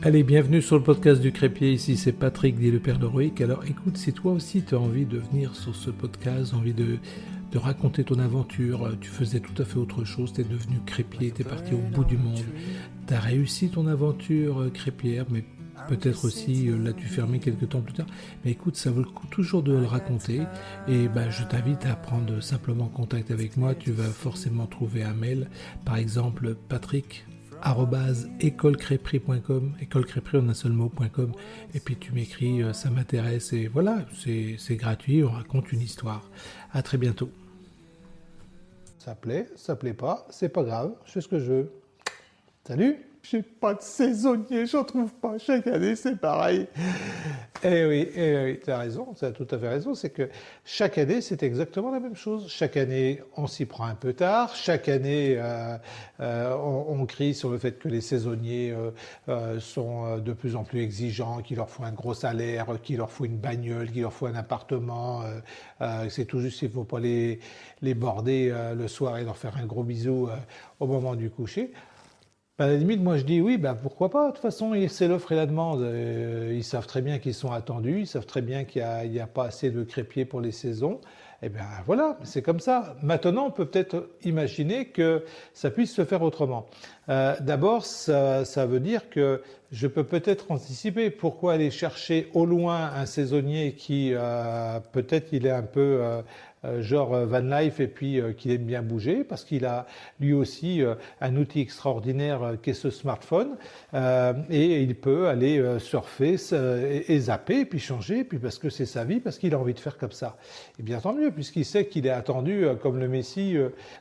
Allez, bienvenue sur le podcast du Crépier, ici c'est Patrick, dit le Père d'Héroïque. Alors écoute, si toi aussi tu as envie de venir sur ce podcast, envie de raconter ton aventure, tu faisais tout à fait autre chose, tu es devenu crépier, tu es parti au bout du monde, tu as réussi ton aventure crépière, mais peut-être aussi l'as-tu fermé quelques temps plus tard. Mais écoute, ça vaut le coup toujours de le raconter et je t'invite à prendre simplement contact avec moi. Tu vas forcément trouver un mail, par exemple Patrick @écolecrépri.com, écolecrépri en un seul mot.com, et puis tu m'écris ça m'intéresse et voilà, c'est gratuit, on raconte une histoire. À très bientôt. Ça plaît pas, c'est pas grave, je fais ce que je veux. Salut. J'ai pas de saisonnier, j'en trouve pas. Chaque année, c'est pareil. Eh oui, tu as raison, tu as tout à fait raison. C'est que chaque année, c'est exactement la même chose. Chaque année, on s'y prend un peu tard. Chaque année, on crie sur le fait que les saisonniers sont de plus en plus exigeants, qu'il leur faut un gros salaire, qu'il leur faut une bagnole, qu'il leur faut un appartement. C'est tout juste, il ne faut pas les border le soir et leur faire un gros bisou au moment du coucher. À la limite, moi je dis oui, pourquoi pas. De toute façon, c'est l'offre et la demande. Ils savent très bien qu'ils sont attendus, ils savent très bien qu'il n'y a pas assez de crépiers pour les saisons. Et bien voilà, c'est comme ça. Maintenant, on peut peut-être imaginer que ça puisse se faire autrement. D'abord, ça veut dire que je peux peut-être anticiper pourquoi aller chercher au loin un saisonnier qui peut-être il est un peu genre van life et puis qu'il aime bien bouger parce qu'il a lui aussi un outil extraordinaire qu'est ce smartphone et il peut aller surfer et zapper et puis changer et puis parce que c'est sa vie, parce qu'il a envie de faire comme ça. Et bien tant mieux puisqu'il sait qu'il est attendu comme le Messie.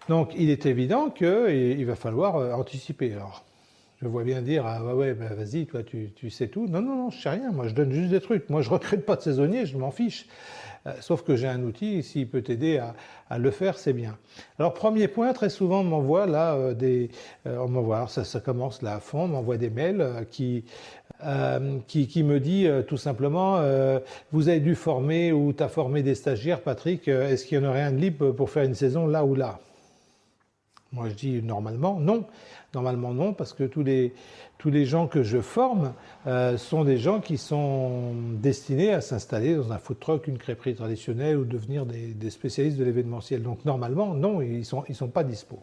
Donc il est évident qu'il va falloir anticiper. Alors, je vois bien dire, vas-y, toi, tu sais tout. Non, je sais rien. Moi, je donne juste des trucs. Moi, je recrute pas de saisonniers, je m'en fiche. Sauf que j'ai un outil, s'il peut t'aider à le faire, c'est bien. Alors, premier point, très souvent, on m'envoie là on m'envoie, alors ça commence là à fond, on m'envoie des mails qui me dit tout simplement, vous avez dû former ou t'as formé des stagiaires, Patrick, est-ce qu'il y en aurait un de libre pour faire une saison là ou là? Moi, je dis normalement non. Normalement non, parce que tous les gens que je forme sont des gens qui sont destinés à s'installer dans un food truck, une crêperie traditionnelle ou devenir des spécialistes de l'événementiel. Donc normalement, non, ils sont pas dispo.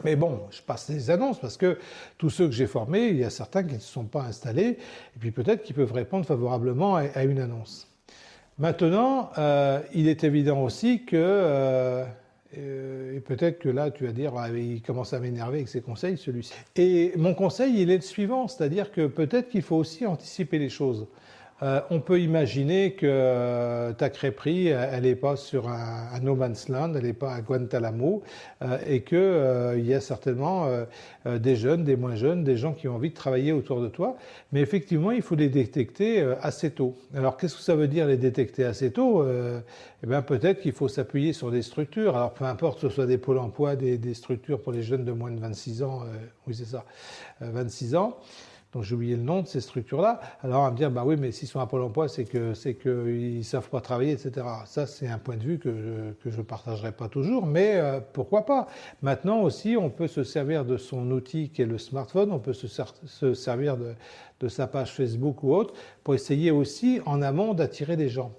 Mais bon, je passe des annonces parce que tous ceux que j'ai formés, il y a certains qui ne se sont pas installés et puis peut-être qu'ils peuvent répondre favorablement à une annonce. Maintenant, il est évident aussi que et peut-être que là, tu vas dire, il commence à m'énerver avec ses conseils, celui-ci. Et mon conseil, il est le suivant, c'est-à-dire que peut-être qu'il faut aussi anticiper les choses. On peut imaginer que ta crêperie, elle n'est pas sur un no man's land, elle n'est pas à Guantanamo, et qu'il y a certainement des jeunes, des moins jeunes, des gens qui ont envie de travailler autour de toi. Mais effectivement, il faut les détecter assez tôt. Alors, qu'est-ce que ça veut dire les détecter assez tôt? Eh bien, peut-être qu'il faut s'appuyer sur des structures. Alors, peu importe que ce soit des pôles emploi, des structures pour les jeunes de moins de 26 ans, oui c'est ça, 26 ans. Donc j'ai oublié le nom de ces structures-là. Alors on va me dire, oui, mais s'ils sont à Pôle emploi, c'est qu'ils ne savent pas travailler, etc. Ça, c'est un point de vue que je ne partagerai pas toujours, mais pourquoi pas? Maintenant aussi, on peut se servir de son outil qui est le smartphone, on peut se servir de sa page Facebook ou autre pour essayer aussi en amont d'attirer des gens.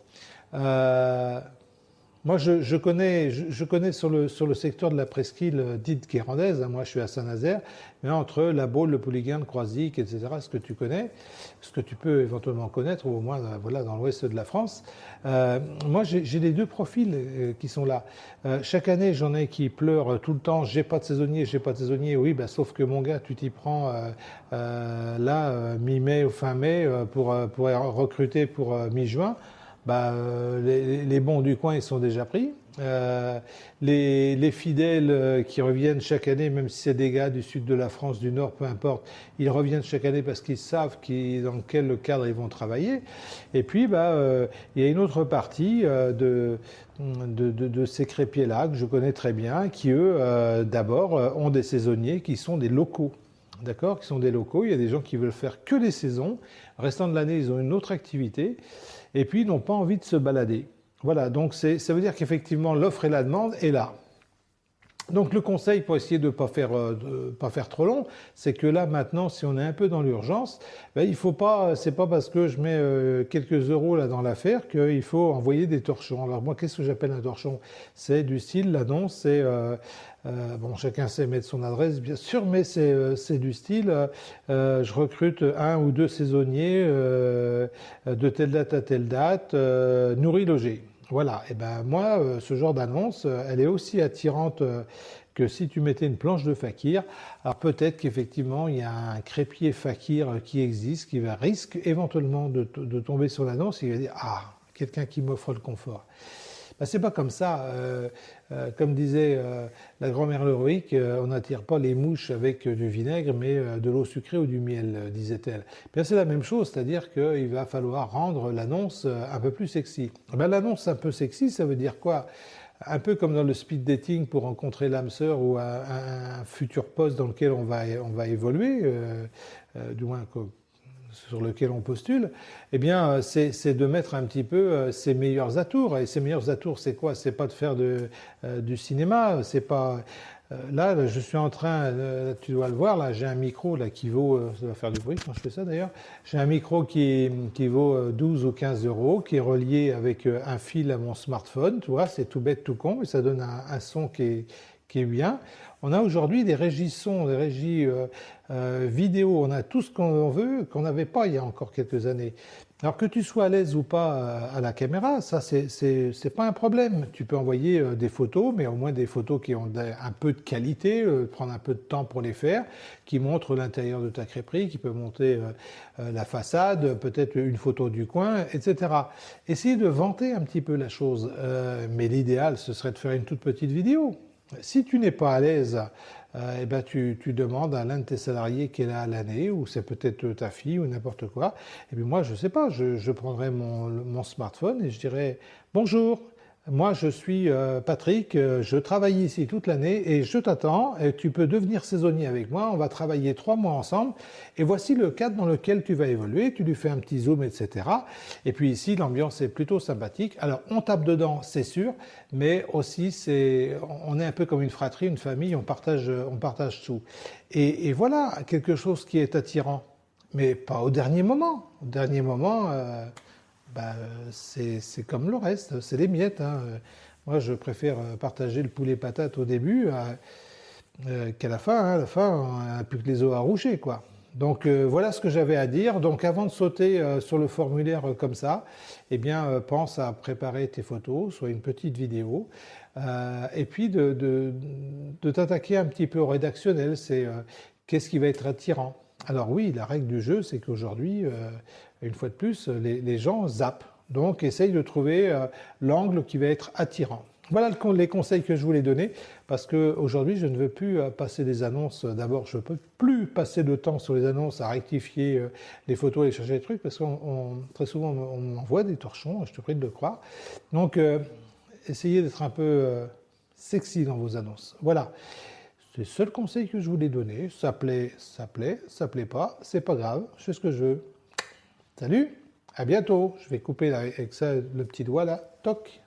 Moi, je connais sur le secteur de la presqu'île dite guérandaise, moi je suis à Saint-Nazaire, mais entre La Baule, le Pouliguen, le Croisic, etc., ce que tu connais, ce que tu peux éventuellement connaître, ou au moins voilà, dans l'ouest de la France, moi j'ai les deux profils qui sont là. Chaque année, j'en ai qui pleurent tout le temps, j'ai pas de saisonnier, oui, sauf que mon gars, tu t'y prends mi-mai ou fin mai pour recruter pour mi-juin. Les bons du coin, ils sont déjà pris. Les fidèles qui reviennent chaque année, même si c'est des gars du sud de la France, du nord, peu importe, ils reviennent chaque année parce qu'ils savent dans quel cadre ils vont travailler. Et puis, il y a une autre partie de ces crépiers-là que je connais très bien, qui eux, d'abord, ont des saisonniers qui sont des locaux. D'accord, qui sont des locaux. Il y a des gens qui veulent faire que des saisons. Restant de l'année, ils ont une autre activité. Et puis, ils n'ont pas envie de se balader. Voilà, donc ça veut dire qu'effectivement, l'offre et la demande est là. Donc le conseil pour essayer de ne pas faire trop long, c'est que là maintenant, si on est un peu dans l'urgence, ben, il faut pas, c'est pas parce que je mets quelques euros là dans l'affaire qu'il faut envoyer des torchons. Alors moi, qu'est-ce que j'appelle un torchon? C'est du style, l'annonce, c'est bon, chacun sait mettre son adresse bien sûr, mais c'est du style, je recrute 1 ou 2 saisonniers de telle date à telle date, nourris, logés. Voilà, et ben moi, ce genre d'annonce, elle est aussi attirante que si tu mettais une planche de fakir. Alors peut-être qu'effectivement, il y a un crépier fakir qui existe, qui risque éventuellement de tomber sur l'annonce, et il va dire « Ah, quelqu'un qui m'offre le confort ». Ben, c'est pas comme ça. Comme disait la grand-mère Leroic, on n'attire pas les mouches avec du vinaigre, mais de l'eau sucrée ou du miel, disait-elle. Bien, c'est la même chose, c'est-à-dire qu'il va falloir rendre l'annonce un peu plus sexy. Ben, l'annonce un peu sexy, ça veut dire quoi? Un peu comme dans le speed dating pour rencontrer l'âme sœur ou un futur poste dans lequel on va évoluer, du moins sur lequel on postule, eh bien, c'est de mettre un petit peu ses meilleurs atours. Et ses meilleurs atours, c'est quoi? C'est pas de faire du cinéma, c'est pas... Là, je suis en train, tu dois le voir, là, j'ai un micro là, qui vaut, ça va faire du bruit quand je fais ça d'ailleurs, j'ai un micro qui vaut 12 ou 15 euros, qui est relié avec un fil à mon smartphone, tu vois, c'est tout bête, tout con, et ça donne un son qui est bien. On a aujourd'hui des régies son, des régies vidéo, on a tout ce qu'on veut, qu'on n'avait pas il y a encore quelques années. Alors que tu sois à l'aise ou pas à la caméra, ça c'est pas un problème. Tu peux envoyer des photos, mais au moins des photos qui ont un peu de qualité, prendre un peu de temps pour les faire, qui montrent l'intérieur de ta crêperie, qui peut monter la façade, peut-être une photo du coin, etc. Essayer de vanter un petit peu la chose, mais l'idéal ce serait de faire une toute petite vidéo. Si tu n'es pas à l'aise, eh ben tu demandes à l'un de tes salariés qui est là à l'année, ou c'est peut-être ta fille ou n'importe quoi. Et puis moi, je sais pas, je prendrai mon smartphone et je dirais « Bonjour, moi je suis Patrick, je travaille ici toute l'année et je t'attends, et tu peux devenir saisonnier avec moi, on va travailler 3 mois ensemble et voici le cadre dans lequel tu vas évoluer, tu lui fais un petit zoom, etc. Et puis ici, l'ambiance est plutôt sympathique. Alors on tape dedans, c'est sûr, mais aussi on est un peu comme une fratrie, une famille, on partage tout. Et voilà, quelque chose qui est attirant, mais pas au dernier moment. Au dernier moment... Ben, c'est comme le reste, c'est les miettes. Hein. Moi, je préfère partager le poulet patate au début qu'à la fin. Hein. À la fin, on n'a plus que les os à roucher, quoi. Donc voilà ce que j'avais à dire. Donc avant de sauter sur le formulaire comme ça, eh bien pense à préparer tes photos, soit une petite vidéo, et puis de t'attaquer un petit peu au rédactionnel. C'est qu'est-ce qui va être attirant. Alors oui, la règle du jeu, c'est qu'aujourd'hui, une fois de plus, les gens zappent. Donc, essaye de trouver l'angle qui va être attirant. Voilà les conseils que je voulais donner, parce qu'aujourd'hui, je ne veux plus passer des annonces. D'abord, je ne peux plus passer de temps sur les annonces à rectifier les photos, aller chercher des trucs, parce que très souvent, on m'envoie des torchons, je te prie de le croire. Donc, essayez d'être un peu sexy dans vos annonces. Voilà. C'est le seul conseil que je voulais donner. Ça plaît, ça plaît pas, c'est pas grave, je fais ce que je veux. Salut, à bientôt. Je vais couper avec ça le petit doigt là, toc.